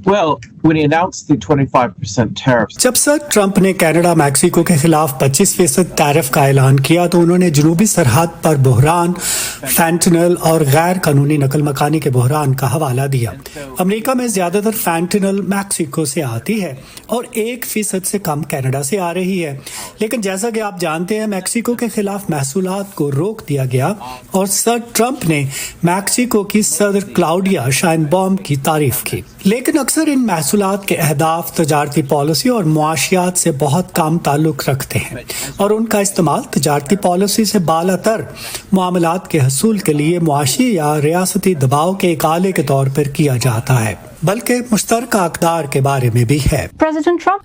Well, when he announced the 25% tariffs, जब sir Trump ने Canada Mexico के खिलाफ 25% टैरिफ का ऐलान किया तो उन्होंने जनूबी सरहद पर बहरान, फैंटनल और गैर कानूनी नकल मकानी के बहरान का हवाला दिया। अमेरिका में ज्यादातर फैंटनल मैक्सिको से आती है और 1% से कम कनाडा से आ रही है, लेकिन जैसा कि आप जानते हैं मैक्सिको के खिलाफ महसूलात को रोक दिया गया और सर ट्रंप ने मैक्सिको की सदर क्लाउडिया शाइनबॉम की तारीफ की। लेकिन अक्सर इन महसूलात के अहदाफ तजारती पॉलिसी और मुआशियात से बहुत कम ताल्लुक रखते हैं और उनका इस्तेमाल तजारती पॉलिसी से बालातर मामलात के हसूल के लिए मुआशी या रियासती दबाव के एक आले के तौर पर किया जाता है, बल्कि मुश्तरका अक़दार के बारे में भी है।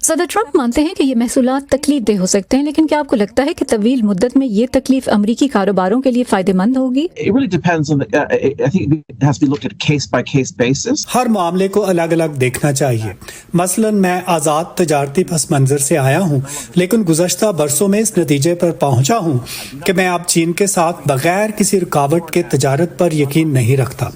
सदर ट्रंप मानते हैं कि ये महसूलात तकलीफ दे हो सकते हैं, लेकिन क्या आपको लगता है कि तवील मुद्दत में ये तकलीफ अमरीकी कारोबारों के लिए फायदेमंद होगी? it really depends on I think it has to be looked at case by case basis. हर मामले को अलग अलग देखना चाहिए। मसलन मैं आज़ाद तजारती पस मंजर से आया हूँ, लेकिन गुज़श्ता बरसों में इस नतीजे पर पहुँचा हूँ कि मैं अब चीन के साथ बगैर किसी रुकावट के तजारत पर यकीन नहीं रखता।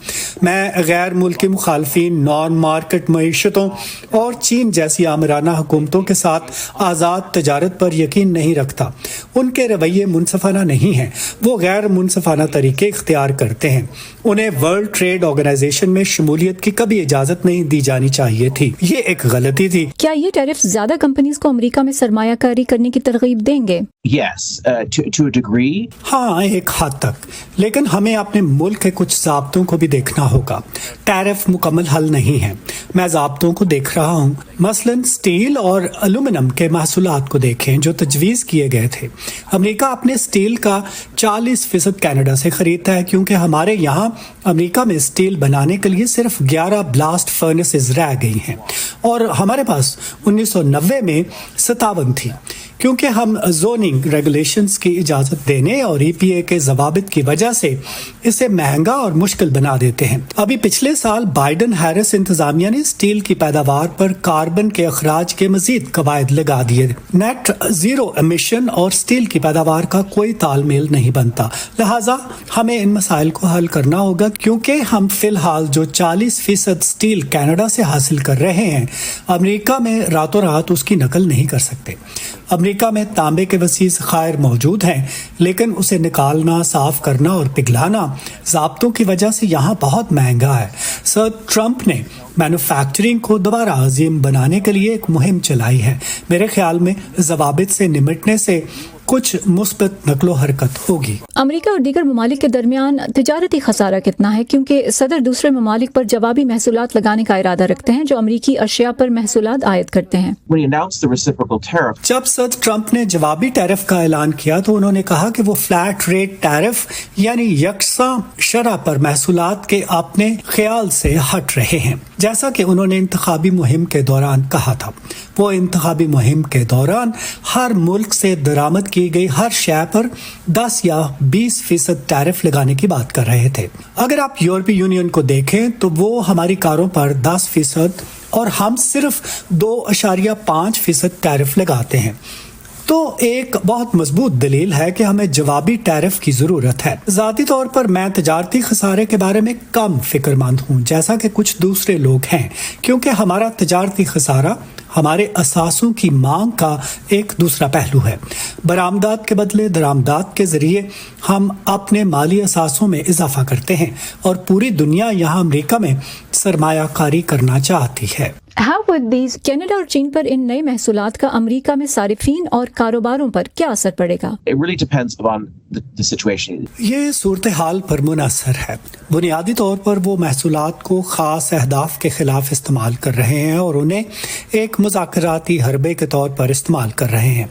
मैं गैर मुल्की मुखालफीन, नॉन मार्केट मईशतों और चीन जैसी आमराना हुकूमतों के साथ आज़ाद तजारत पर यकीन नहीं रखता। उनके रवैये मुनसफाना नहीं हैं, वो गैर मुनसफाना तरीके इख्तियार करते हैं। उन्हें वर्ल्ड ट्रेड ऑर्गेनाइजेशन में शमूलियत की कभी इजाज़त नहीं दी जानी चाहिए थी, ये एक गलती थी। क्या ये टैरिफ ज्यादा कंपनीज को अमेरिका में सरमायाकारी करने की तरगीब देंगे? Yes, to a degree. हाँ, एक हद तक, लेकिन हमें अपने मुल्क के कुछ ज़ाब्तों को भी देखना होगा। टैरिफ मुकम्मल हल नहीं है। मैं ज़ाब्तों को देख रहा हूँ, मसलन स्टील और एल्यूमिनियम के महसूलात को देखें जो तजवीज़ किए गए थे। अमेरिका अपने स्टील का 40% कनाडा से खरीदता है, क्योंकि हमारे यहाँ अमेरिका में स्टील बनाने के लिए सिर्फ 11 ब्लास्ट फर्नेसेस रह गई हैं और हमारे पास 1990 में 57 थी। क्योंकि हम जोनिंग रेगुलेशंस की इजाज़त देने और EPA के जवाबित की वजह से इसे महंगा और मुश्किल बना देते हैं। अभी पिछले साल बाइडन हैरिस इंतजामिया ने स्टील की पैदावार पर कार्बन के अखराज के मजीद कवायद लगा दिए। नेट जीरो एमिशन और स्टील की पैदावार का कोई तालमेल नहीं बनता, लिहाजा हमें इन मसाइल को हल करना होगा, क्योंकि हम फिलहाल जो 40% स्टील कनाडा से हासिल कर रहे हैं, अमेरिका में रातों रात उसकी नकल नहीं कर सकते। अमेरिका में तांबे के वसीह ज़खायर मौजूद हैं, लेकिन उसे निकालना, साफ करना और पिघलाना ज़ाब्तों की वजह से यहाँ बहुत महंगा है। सर ट्रंप ने मैन्युफैक्चरिंग को दोबारा अजीम बनाने के लिए एक मुहिम चलाई है। मेरे ख्याल में ज़वाबित से निमटने से कुछ मुस्बत नकलो हरकत होगी। अमेरिका और दीगर ममालिक के दरमियान तिजारती खसारा कितना है, क्योंकि सदर दूसरे ममालिक पर जवाबी महसूलात लगाने का इरादा रखते हैं जो अमेरिकी अशिया पर महसूलात आयद करते हैं। When he announced the reciprocal tariff, जब सर ट्रंप ने जवाबी टैरिफ का ऐलान किया तो उन्होंने कहा कि वो फ्लैट रेट टैरिफ यानी यकसा शरह पर महसूलात के अपने ख्याल से हट रहे हैं, जैसा कि उन्होंने इंतखाबी मुहिम के दौरान कहा था। वो इंतखाबी मुहिम के दौरान हर मुल्क से दरामद की गई हर शय पर 10 या 20% टैरिफ लगाने की बात कर रहे थे। अगर आप यूरोपीय यूनियन को देखें तो वो हमारी कारों पर 10% और हम सिर्फ 2.5% टैरिफ लगाते हैं। तो एक बहुत मजबूत दलील है कि हमें जवाबी टैरिफ की जरूरत है। ज़ाती तौर पर मैं तजारती खसारे के बारे में कम फिक्रमंद हूँ, जैसा कि कुछ दूसरे लोग हैं, क्योंकि हमारा तजारती खसारा हमारे असासों की मांग का एक दूसरा पहलू है। बरामदात के बदले दरामदात के जरिए हम अपने माली असासों में इजाफा करते हैं और पूरी दुनिया यहाँ अमेरिका में सरमायाकारी करना चाहती है। कनाडा और चीन पर इन नए महसूलात का अमेरिका में सारिफीन और कारोबारों पर क्या असर पड़ेगा? it really depends upon the situation. ये सूरत हाल पर मुनहसर है। बुनियादी तौर पर वो महसूलात को ख़ास अहदाफ के खिलाफ इस्तेमाल कर रहे हैं और उन्हें एक मुज़ाकराती हरबे के तौर पर इस्तेमाल कर रहे हैं।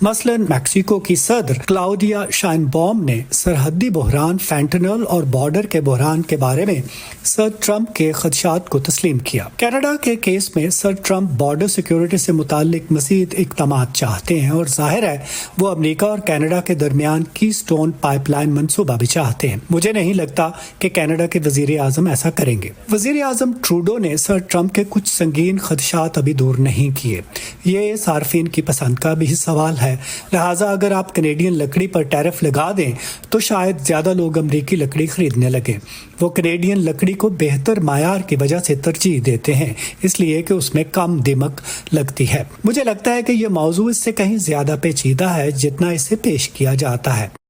मसलन मैक्सिको की सदर क्लाउडिया शाइनबॉम ने सरहदी बहरान, फैंटनल और बॉर्डर के बहरान के बारे में सर ट्रंप के खदशात को तस्लीम किया। कनाडा के केस में सर ट्रंप बॉर्डर सिक्योरिटी से मुताल्लिक मज़ीद इक़दामात चाहते हैं और जाहिर है वो अमेरिका और कनाडा के दरमियान कीस्टोन पाइपलाइन मंसूबा भी चाहते हैं। मुझे नहीं लगता कि कनाडा के वज़ीर आज़म ऐसा करेंगे। वज़ीर आज़म ट्रूडो ने सर ट्रंप के कुछ संगीन खदशात अभी दूर नहीं किए। ये सार्फिन की पसंद का भी सवाल है ہے، لہٰذا اگر آپ کینیڈین لکڑی پر ٹیرف لگا دیں تو شاید زیادہ لوگ امریکی لکڑی خریدنے لگیں۔ وہ کینیڈین لکڑی کو بہتر معیار کی وجہ سے ترجیح دیتے ہیں، اس لیے کہ اس میں کم دیمک لگتی ہے۔ مجھے لگتا ہے کہ یہ موضوع اس سے کہیں زیادہ پیچیدہ ہے جتنا اسے پیش کیا جاتا ہے۔